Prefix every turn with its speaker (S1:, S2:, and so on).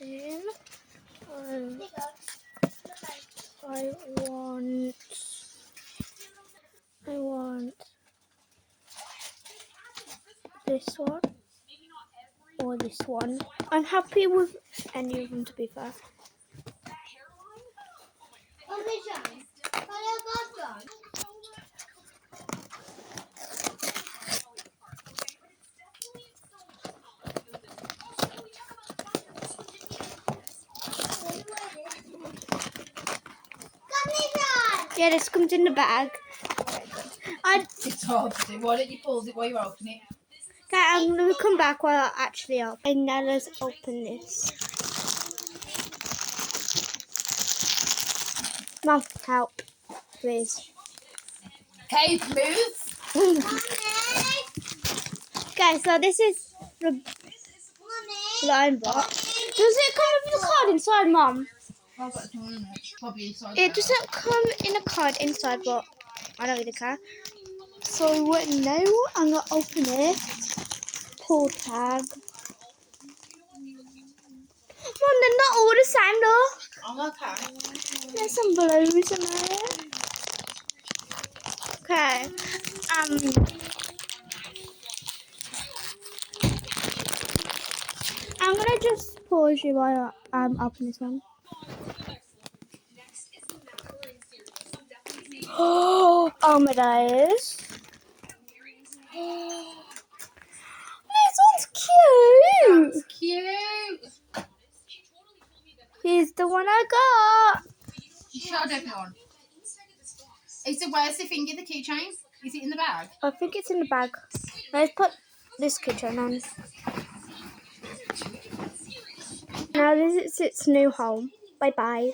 S1: In. I want this one or this one. I'm happy with any of them, to be fair. Yeah, this comes in the bag.
S2: It's hard to do. Why don't you pause it while you're opening it?
S1: Okay, I'm going to come back while I actually open. And now let's open this. Mum, help, please.
S2: Okay, move.
S1: Okay, so this is the blind box. Does it come with a card inside, Mum?
S2: I've got one in it. Probably inside.
S1: It doesn't come in a card inside, but I don't really care. So now I'm gonna open it. Pull tag. Mum, they're not all the same though.
S2: I'm okay.
S1: There's some blues in there. Okay. I'm gonna just pause you while open this one. Oh my days. This one's cute.
S2: That's cute.
S1: Here's the one I got.
S2: You showed everyone. Is it where's the finger, the keychain? Is it in the bag?
S1: I think it's in the bag. Let's put this kitchen on. Now this is its new home. Bye bye.